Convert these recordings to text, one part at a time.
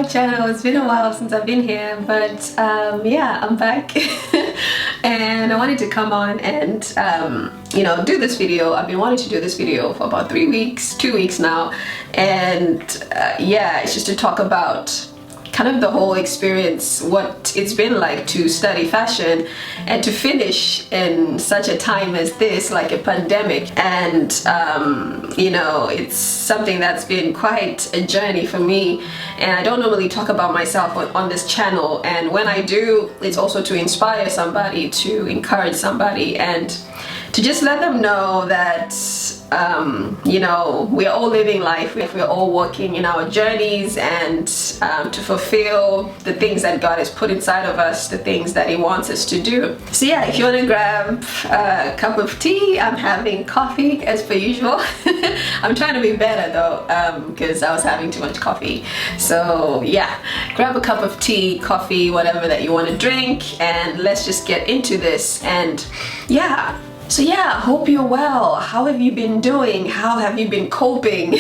my channel. It's been a while since I've been here, but yeah, I'm back. And I wanted to come on and do this video. I've been wanting to do this video for about 2 weeks now, and yeah, it's just to talk about kind of the whole experience, what it's been like to study fashion and to finish in such a time as this, like a pandemic. And it's something that's been quite a journey for me, and I don't normally talk about myself on this channel, and when I do, it's also to inspire somebody, to encourage somebody, and to just let them know that we're all living life, we're all working in our journeys, and to fulfill the things that God has put inside of us, the things that He wants us to do. So yeah, if you want to grab a cup of tea, I'm having coffee as per usual. I'm trying to be better though, because I was having too much coffee. So yeah, grab a cup of tea, coffee, whatever that you want to drink, and let's just get into this. And yeah, so yeah, hope you're well. How have you been doing? How have you been coping?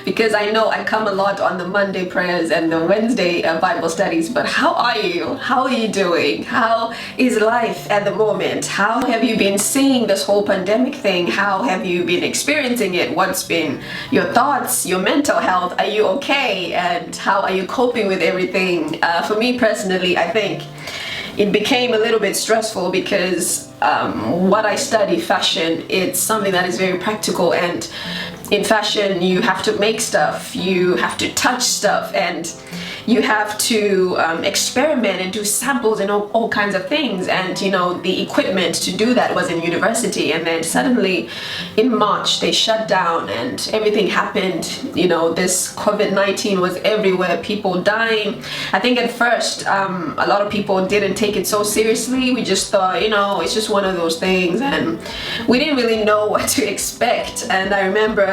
Because I know I come a lot on the Monday prayers and the Wednesday Bible studies, but how are you? How are you doing? How is life at the moment? How have you been seeing this whole pandemic thing? How have you been experiencing it? What's been your thoughts, your mental health? Are you okay? And how are you coping with everything? For me personally, I think it became a little bit stressful because what I study, fashion, it's something that is very practical, and in fashion you have to make stuff, you have to touch stuff, and you have to experiment and do samples and all kinds of things. And the equipment to do that was in university, and then suddenly in March they shut down and everything happened. This COVID-19 was everywhere, people dying. I think at first a lot of people didn't take it so seriously. We just thought, it's just one of those things, and we didn't really know what to expect. And I remember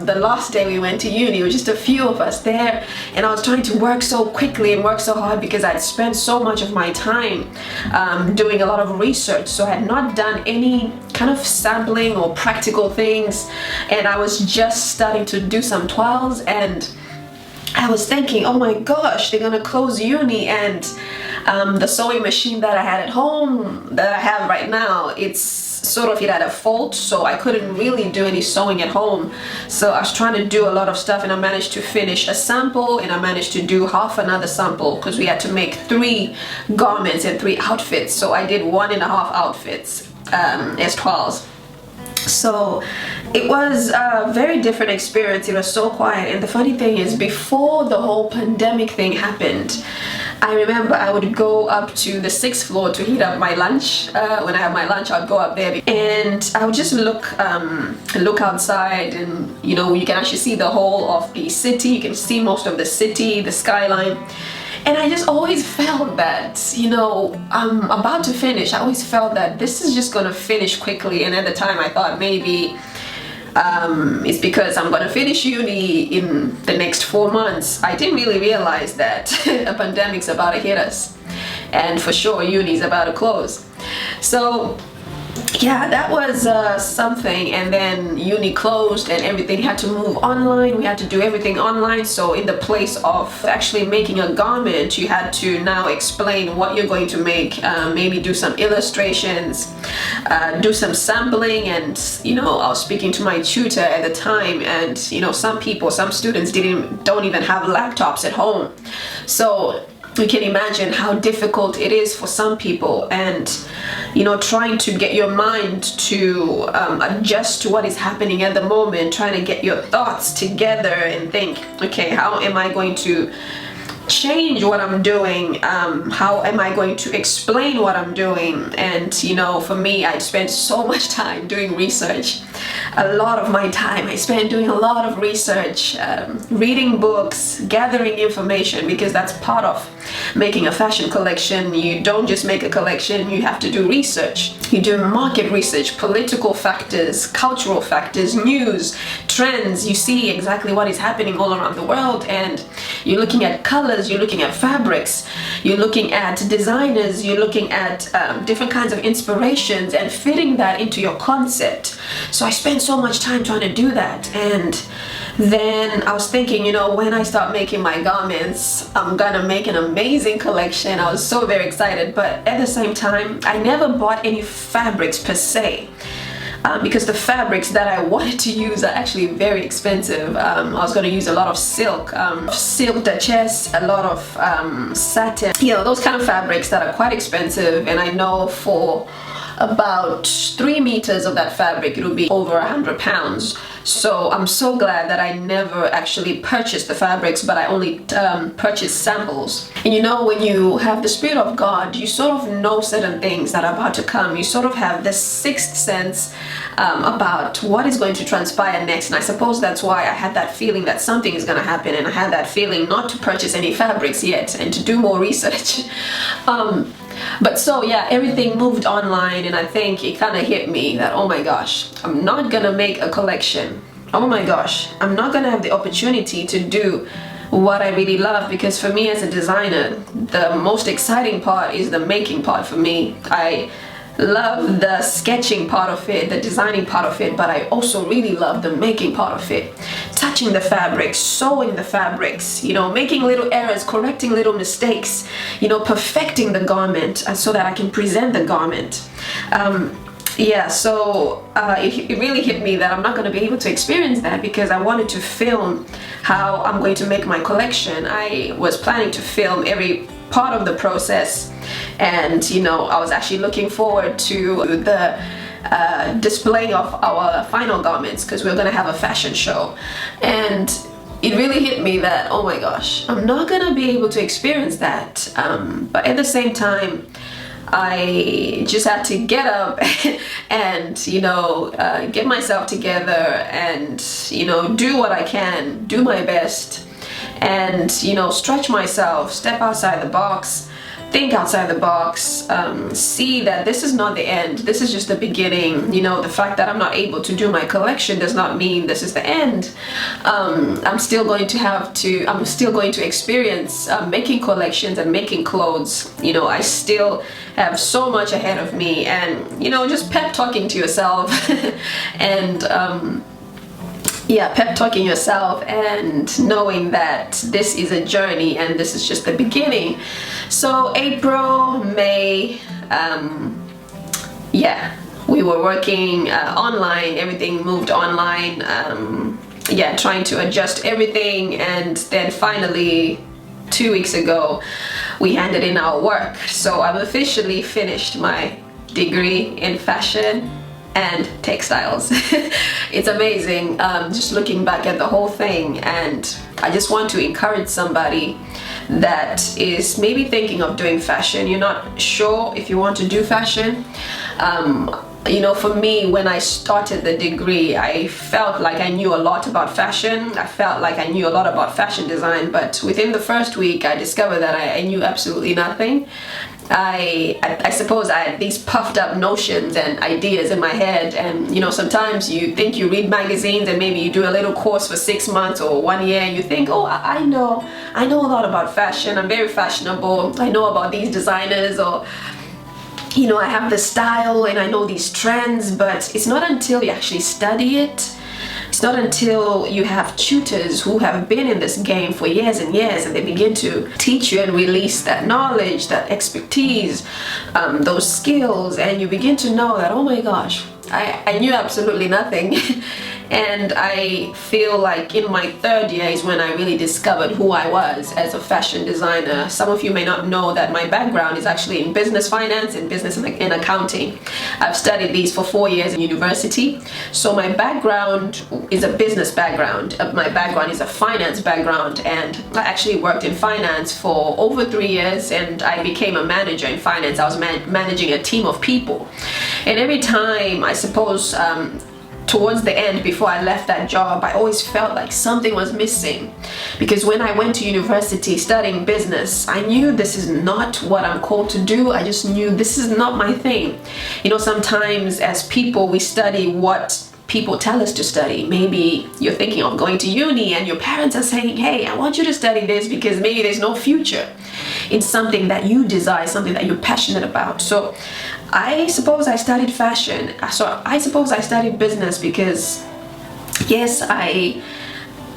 the last day we went to uni, it was just a few of us there, and I was trying to work so quickly and work so hard because I'd spent so much of my time doing a lot of research, so I had not done any kind of sampling or practical things, and I was just starting to do some twirls, and I was thinking, oh my gosh, they're gonna close uni, and the sewing machine that I had at home, that I have right now, it's sort of at a fault, so I couldn't really do any sewing at home. So I was trying to do a lot of stuff, and I managed to finish a sample, and I managed to do half another sample because we had to make 3 garments and 3 outfits. So I did 1.5 outfits as twirls. So it was a very different experience. It was so quiet, and the funny thing is, before the whole pandemic thing happened, I remember I would go up to the 6th floor to heat up my lunch. When I have my lunch, I'd go up there, and I would just look outside, and you can actually see the whole of the city. You can see most of the city, the skyline. And I just always felt that, I'm about to finish. I always felt that this is just gonna finish quickly. And at the time I thought maybe it's because I'm gonna finish uni in the next 4 months. I didn't really realize that a pandemic's about to hit us, and for sure uni's about to close. So yeah, that was something. And then uni closed and everything had to move online. We had to do everything online. So in the place of actually making a garment, you had to now explain what you're going to make, maybe do some illustrations, do some sampling. And I was speaking to my tutor at the time, and some students don't even have laptops at home. So you can imagine how difficult it is for some people, and trying to get your mind to adjust to what is happening at the moment, trying to get your thoughts together and think, okay, how am I going to change what I'm doing? How am I going to explain what I'm doing? And for me, I spent so much time doing research. A lot of my time I spent doing a lot of research, reading books, gathering information, because that's part of making a fashion collection. You don't just make a collection, you have to do research. You do market research, political factors, cultural factors, news, trends. You see exactly what is happening all around the world, and You're looking at colors, you're looking at fabrics, you're looking at designers, you're looking at different kinds of inspirations and fitting that into your concept. So I spent so much time trying to do that. And then I was thinking, you know, when I start making my garments, I'm gonna make an amazing collection. I was so very excited, but at the same time, I never bought any fabrics per se. Because the fabrics that I wanted to use are actually very expensive. I was going to use a lot of silk, silk duchesse, a lot of satin, you know, those kind of fabrics that are quite expensive. And I know for about 3 meters of that fabric it will be over £100. So I'm so glad that I never actually purchased the fabrics, but I only purchased samples. And you know, when you have the Spirit of God, you sort of know certain things that are about to come. You sort of have this sixth sense about what is going to transpire next. And I suppose that's why I had that feeling that something is going to happen, and I had that feeling not to purchase any fabrics yet and to do more research. But so yeah, everything moved online, and I think it kind of hit me that, oh my gosh, I'm not gonna make a collection. Oh my gosh, I'm not gonna have the opportunity to do what I really love, because for me as a designer, the most exciting part is the making part for me. I love the sketching part of it, the designing part of it, but I also really love the making part of it. Touching the fabrics, sewing the fabrics, you know, making little errors, correcting little mistakes, you know, perfecting the garment so that I can present the garment. Yeah, so it really hit me that I'm not going to be able to experience that, because I wanted to film how I'm going to make my collection. I was planning to film every part of the process, and you know, I was actually looking forward to the display of our final garments, because we're gonna have a fashion show. And it really hit me that, oh my gosh, I'm not gonna be able to experience that, but at the same time I just had to get up and, you know, get myself together and, you know, do what I can, do my best, and, you know, stretch myself, step outside the box, think outside the box, see that this is not the end, this is just the beginning. You know, the fact that I'm not able to do my collection does not mean this is the end. I'm still going to experience making collections and making clothes. You know, I still have so much ahead of me, and, you know, just pep talking to yourself and yeah, pep talking yourself and knowing that this is a journey and this is just the beginning. So April, May, yeah, we were working online, everything moved online, yeah, trying to adjust everything, and then finally 2 weeks ago we handed in our work. So I've officially finished my degree in fashion and textiles. It's amazing, just looking back at the whole thing, and I just want to encourage somebody that is maybe thinking of doing fashion. You're not sure if you want to do fashion. You know, for me, when I started the degree, I felt like I knew a lot about fashion. I felt like I knew a lot about fashion design, but within the first week I discovered that I knew absolutely nothing. I suppose I had these puffed up notions and ideas in my head, and, you know, sometimes you think you read magazines and maybe you do a little course for 6 months or 1 year, and you think, oh, I know a lot about fashion, I'm very fashionable, I know about these designers, or, you know, I have the style and I know these trends. But it's not until you actually study it, it's not until you have tutors who have been in this game for years and years, and they begin to teach you and release that knowledge, that expertise, those skills, and you begin to know that, oh my gosh, I knew absolutely nothing. And I feel like in my 3rd year is when I really discovered who I was as a fashion designer. Some of you may not know that my background is actually in business finance and business and accounting. I've studied these for 4 years in university. So my background is a business background. My background is a finance background, and I actually worked in finance for over 3 years, and I became a manager in finance. I was managing a team of people. And every time, I suppose, towards the end, before I left that job, I always felt like something was missing, because when I went to university studying business, I knew this is not what I'm called to do. I just knew this is not my thing. You know, sometimes as people, we study what people tell us to study. Maybe you're thinking of going to uni and your parents are saying, hey, I want you to study this because maybe there's no future in something that you desire, something that you're passionate about. So I suppose I studied fashion. So I suppose I studied business because, yes, I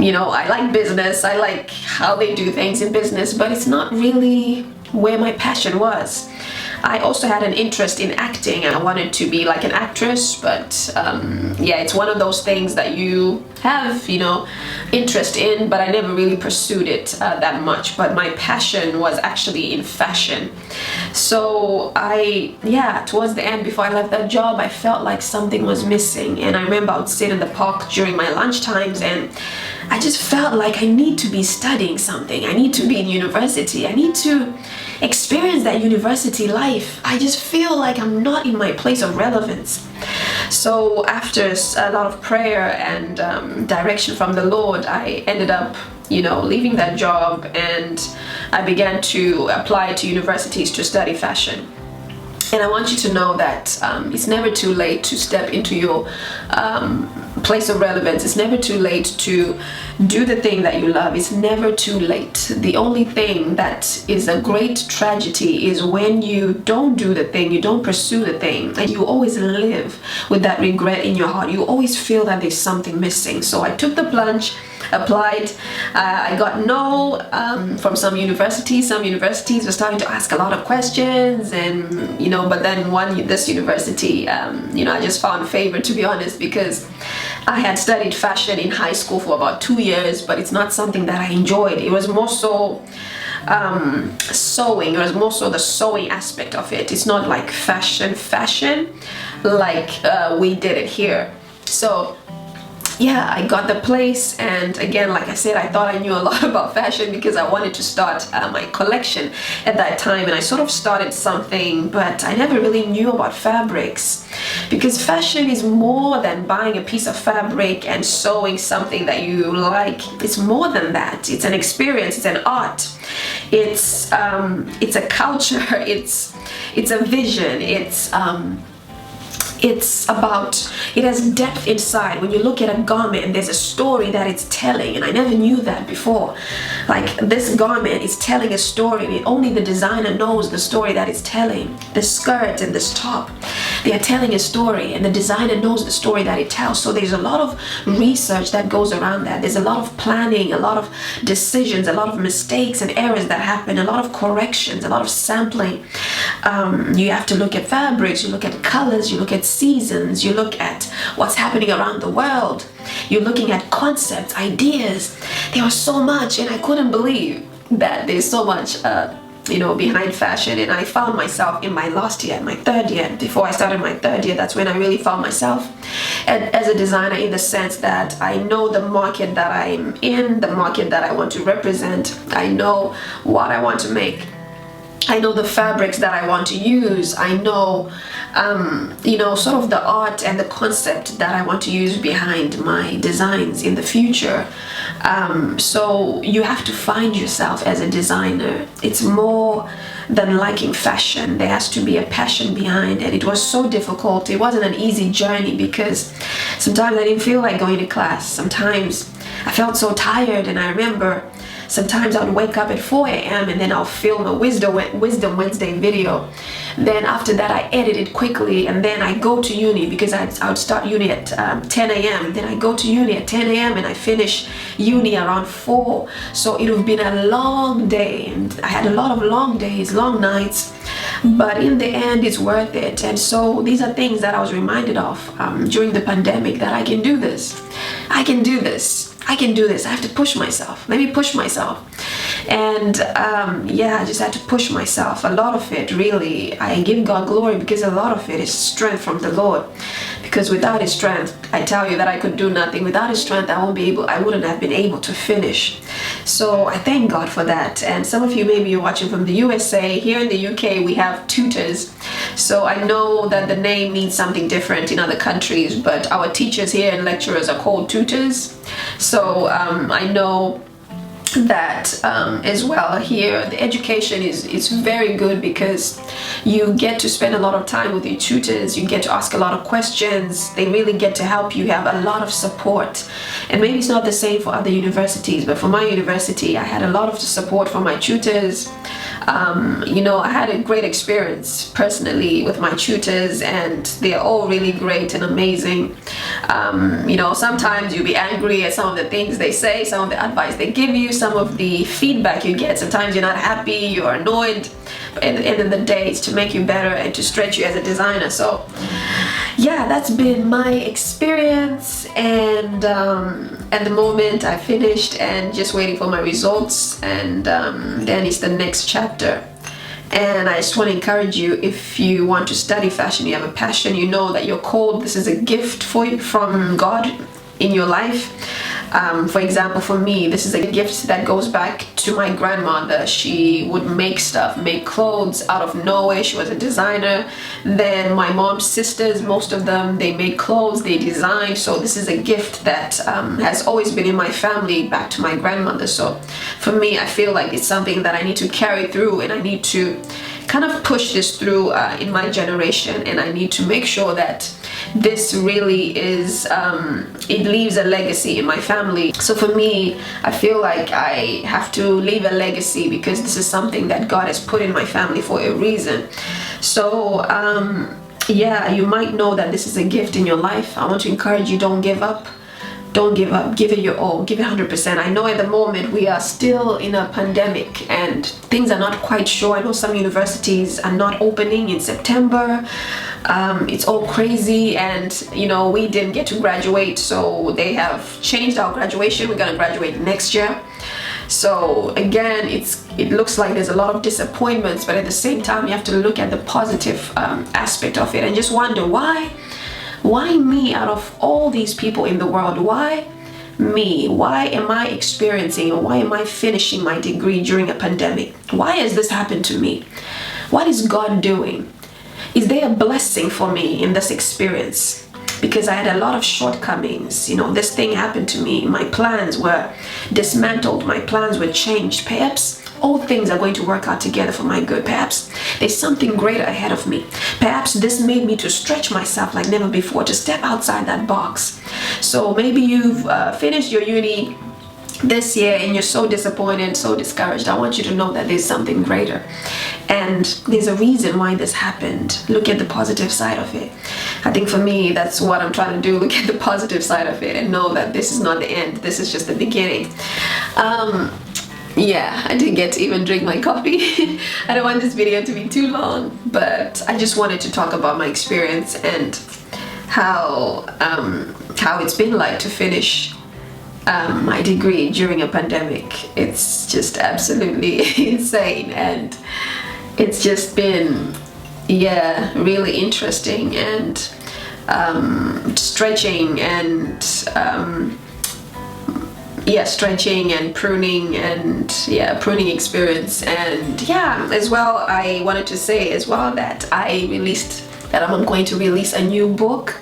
like business. I like how they do things in business, but it's not really where my passion was. I also had an interest in acting. I wanted to be like an actress, but yeah, it's one of those things that you have, interest in, but I never really pursued it that much. But my passion was actually in fashion. So towards the end, before I left that job, I felt like something was missing. And I remember I would sit in the park during my lunch times, and I just felt like I need to be studying something. I need to be in university. I need to experience that university life. I just feel like I'm not in my place of relevance. So after a lot of prayer and direction from the Lord, I ended up leaving that job, and I began to apply to universities to study fashion. And I want you to know that it's never too late to step into your place of relevance. It's never too late to do the thing that you love. It's never too late. The only thing that is a great tragedy is when you don't do the thing, you don't pursue the thing, and you always live with that regret in your heart. You always feel that there's something missing. So I took the plunge, applied. I got no from some universities. Some universities were starting to ask a lot of questions, and but then this university, I just found favor, to be honest, because I had studied fashion in high school for about 2 years, but it's not something that I enjoyed. It was more so sewing. It was more so the sewing aspect of it. It's not like fashion like we did it here. So yeah, I got the place, and again, like I said, I thought I knew a lot about fashion because I wanted to start my collection at that time, and I sort of started something, but I never really knew about fabrics, because fashion is more than buying a piece of fabric and sewing something that you like. It's more than that. It's an experience. It's an art. It's a culture. It's a vision. It has depth inside. When you look at a garment, there's a story that it's telling, and I never knew that before. Like, this garment is telling a story, and only the designer knows the story that it's telling. The skirt and this top, they are telling a story, and the designer knows the story that it tells. So there's a lot of research that goes around that. There's a lot of planning, a lot of decisions, a lot of mistakes and errors that happen, a lot of corrections, a lot of sampling. You have to look at fabrics, you look at colors, you look at seasons, you look at what's happening around the world, you're looking at concepts, ideas. There was so much, and I couldn't believe that there's so much behind fashion. And I found myself in my last year, my third year. Before I started my third year, that's when I really found myself as a designer, in the sense that I know the market that I'm in, the market that I want to represent. I know what I want to make. I know the fabrics that I want to use. I know, sort of the art and the concept that I want to use behind my designs in the future. So you have to find yourself as a designer. It's more than liking fashion. There has to be a passion behind it. It was so difficult. It wasn't an easy journey, because sometimes I didn't feel like going to class. Sometimes I felt so tired, and I remember sometimes I would wake up at 4 a.m. and then I'll film a Wisdom Wednesday video. Then after that, I edit it quickly, and then I go to uni, because I would start uni at 10 a.m. Then I go to uni at 10 a.m. and I finish uni around 4. So it would have been a long day, and I had a lot of long days, long nights, but in the end, it's worth it. And so these are things that I was reminded of during the pandemic, that I can do this. I can do this. I can do this. I have to push myself. Let me push myself. And I just had to push myself. A lot of it, really, I give God glory, because a lot of it is strength from the Lord. Because without His strength, I tell you that I could do nothing. Without His strength, I wouldn't have been able to finish. So I thank God for that. And some of you, maybe you're watching from the USA. Here in the UK, we have tutors. So I know that the name means something different in other countries, but our teachers here and lecturers are called tutors. So I know that as well here. The education is very good because you get to spend a lot of time with your tutors, you get to ask a lot of questions, they really get to help you, have a lot of support. And maybe it's not the same for other universities, but for my university I had a lot of support from my tutors. You know, I had a great experience personally with my tutors, and they're all really great and amazing. You know, sometimes you'll be angry at some of the things they say, some of the advice they give you, some of the feedback you get. Sometimes you're not happy, you're annoyed, but at the end of the day it's to make you better and to stretch you as a designer. So yeah, that's been my experience, and at the moment I finished and just waiting for my results, and then it's the next chapter. And I just want to encourage you, if you want to study fashion, you have a passion, you know that you're called, this is a gift for you from God in your life. For example, for me, this is a gift that goes back to my grandmother. She would make stuff, make clothes out of nowhere. She was a designer. Then my mom's sisters, most of them, they make clothes, they design. So this is a gift that has always been in my family, back to my grandmother. So for me, I feel like it's something that I need to carry through, and I need to kind of push this through in my generation, and I need to make sure that this really is it leaves a legacy in my family. So for me, I feel like I have to leave a legacy because this is something that God has put in my family for a reason. So yeah, you might know that this is a gift in your life. I want to encourage you, don't give up. Don't give up, give it your all, give it 100%. I know at the moment we are still in a pandemic and things are not quite sure. I know some universities are not opening in September. It's all crazy, and you know, we didn't get to graduate, so they have changed our graduation. We're gonna graduate next year. So again, it looks like there's a lot of disappointments, but at the same time you have to look at the positive aspect of it and just wonder, why me out of all these people in the world? Why me? Why am I experiencing, or why am I finishing my degree during a pandemic? Why has this happened to me? What is God doing? Is there a blessing for me in this experience? Because I had a lot of shortcomings. You know, this thing happened to me. My plans were dismantled. My plans were changed. Perhaps all things are going to work out together for my good. Perhaps there's something greater ahead of me. Perhaps this made me to stretch myself like never before, to step outside that box. So maybe you've finished your uni this year and you're so disappointed, so discouraged. I want you to know that there's something greater, and there's a reason why this happened. Look at the positive side of it. I think for me, that's what I'm trying to do. Look at the positive side of it and know that this is not the end. This is just the beginning. Yeah, I didn't get to even drink my coffee. I don't want this video to be too long, but I just wanted to talk about my experience and how it's been like to finish my degree during a pandemic. It's just absolutely insane, and it's just been, yeah, really interesting and stretching and stretching and pruning, and pruning experience. And yeah, as well, I wanted to say as well that I'm going to release a new book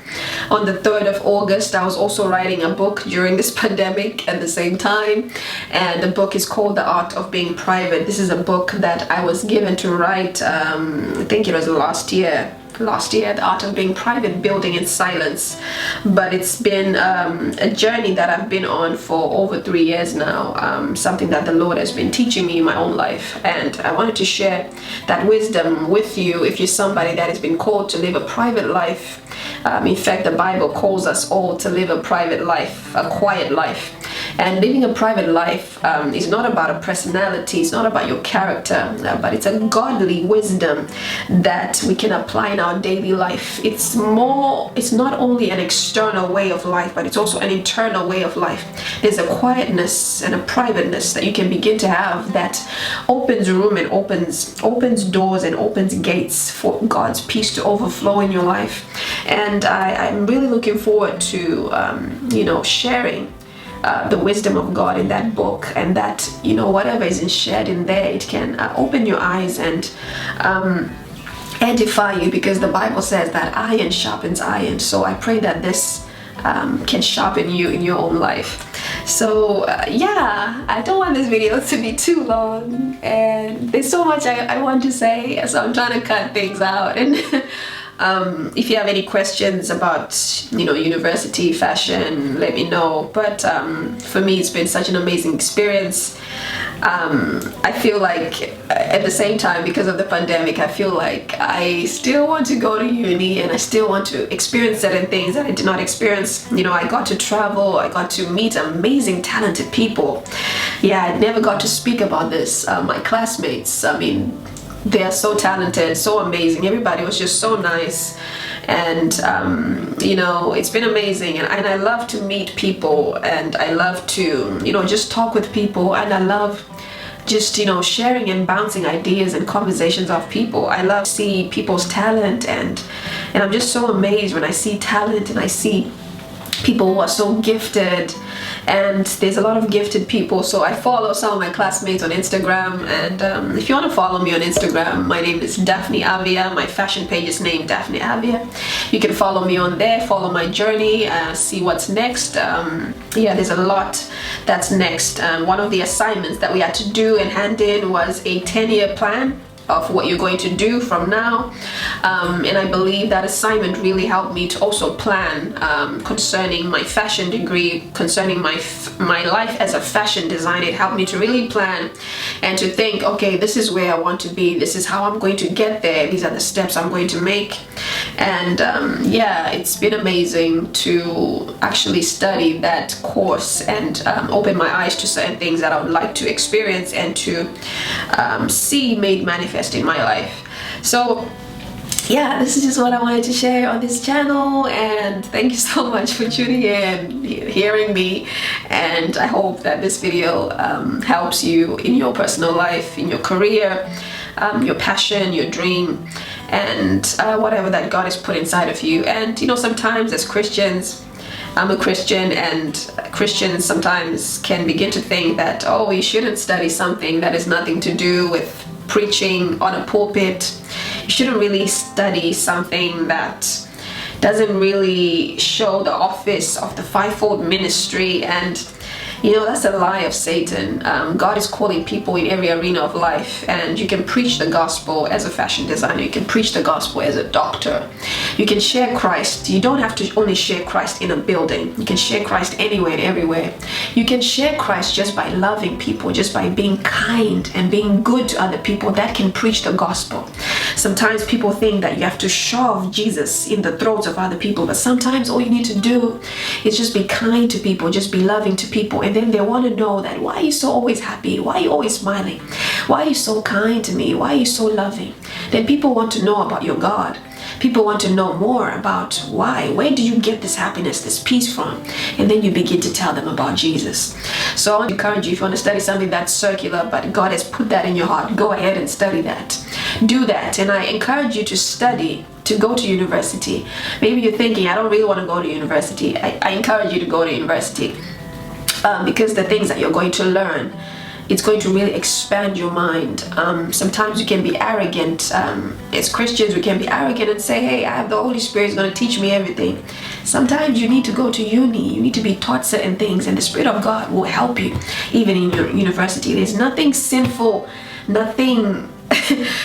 on the 3rd of August. I was also writing a book during this pandemic at the same time, and the book is called The Art of Being Private. This is a book that I was given to write, I think it was last year, The Art of Being Private, Building in Silence. But it's been a journey that I've been on for over 3 years now, something that the Lord has been teaching me in my own life, and I wanted to share that wisdom with you if you're somebody that has been called to live a private life. In fact, the Bible calls us all to live a private life, a quiet life. And living a private life is not about a personality, it's not about your character, but it's a godly wisdom that we can apply in our daily life. It's not only an external way of life, but it's also an internal way of life. There's a quietness and a privateness that you can begin to have that opens room and opens doors and opens gates for God's peace to overflow in your life. And I'm really looking forward to sharing the wisdom of God in that book, and that whatever is shared in there, it can open your eyes and edify you, because the Bible says that iron sharpens iron. So I pray that this can sharpen you in your own life. So yeah, I don't want this video to be too long, and there's so much I want to say, so I'm trying to cut things out. And if you have any questions about, you know, university fashion, let me know. But for me, it's been such an amazing experience. I feel like at the same time, because of the pandemic, I feel like I still want to go to uni, and I still want to experience certain things that I did not experience. You know, I got to travel, I got to meet amazing, talented people. Yeah, I never got to speak about this. My classmates, I mean, they are so talented, so amazing. Everybody was just so nice, and you know, it's been amazing. And I love to meet people, and I love to, you know, just talk with people, and I love just, you know, sharing and bouncing ideas and conversations off people. I love to see people's talent, and I'm just so amazed when I see talent and I see people who are so gifted. And there's a lot of gifted people. So I follow some of my classmates on Instagram, and if you want to follow me on Instagram, my name is Daphne Avia. My fashion page is named Daphne Avia. You can follow me on there, follow my journey, see what's next. Yeah, there's a lot that's next. One of the assignments that we had to do and hand in was a 10-year plan of what you're going to do from now, and I believe that assignment really helped me to also plan concerning my fashion degree, concerning my life as a fashion designer. It helped me to really plan and to think, okay, this is where I want to be, this is how I'm going to get there, these are the steps I'm going to make. And yeah, it's been amazing to actually study that course and open my eyes to certain things that I would like to experience and to see made manifest in my life. So yeah, this is just what I wanted to share on this channel, and thank you so much for tuning in, hearing me, and I hope that this video helps you in your personal life, in your career, your passion, your dream, and whatever that God has put inside of you. And you know, sometimes as Christians, I'm a Christian, and Christians sometimes can begin to think that, oh, you shouldn't study something that has nothing to do with preaching on a pulpit. You shouldn't really study something that doesn't really show the office of the fivefold ministry. And you know, that's a lie of Satan. God is calling people in every arena of life, and you can preach the gospel as a fashion designer, you can preach the gospel as a doctor, you can share Christ. You don't have to only share Christ in a building, you can share Christ anywhere and everywhere. You can share Christ just by loving people, just by being kind and being good to other people. That can preach the gospel. Sometimes people think that you have to shove Jesus in the throats of other people, but sometimes all you need to do is just be kind to people, just be loving to people. And then they want to know that, why are you so always happy? Why are you always smiling? Why are you so kind to me? Why are you so loving? Then people want to know about your God. People want to know more about why. Where do you get this happiness, this peace from? And then you begin to tell them about Jesus. So I want to encourage you, if you want to study something that's circular, but God has put that in your heart, go ahead and study that. Do that. And I encourage you to study, to go to university. Maybe you're thinking, I don't really want to go to university. I encourage you to go to university. Because the things that you're going to learn, it's going to really expand your mind. Sometimes you can be arrogant. As Christians, we can be arrogant and say, hey, I have the Holy Spirit, is going to teach me everything. Sometimes you need to go to uni. You need to be taught certain things, and the Spirit of God will help you even in your university. There's nothing sinful, nothing.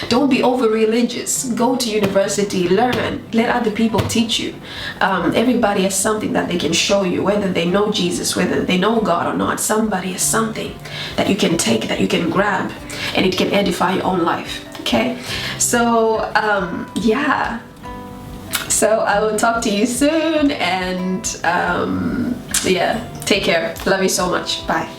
Don't be over religious. Go to university, learn, let other people teach you. Everybody has something that they can show you, whether they know Jesus, whether they know God or not. Somebody has something that you can take, that you can grab, and it can edify your own life. Okay, so yeah, so I will talk to you soon, and yeah, take care. Love you so much. Bye.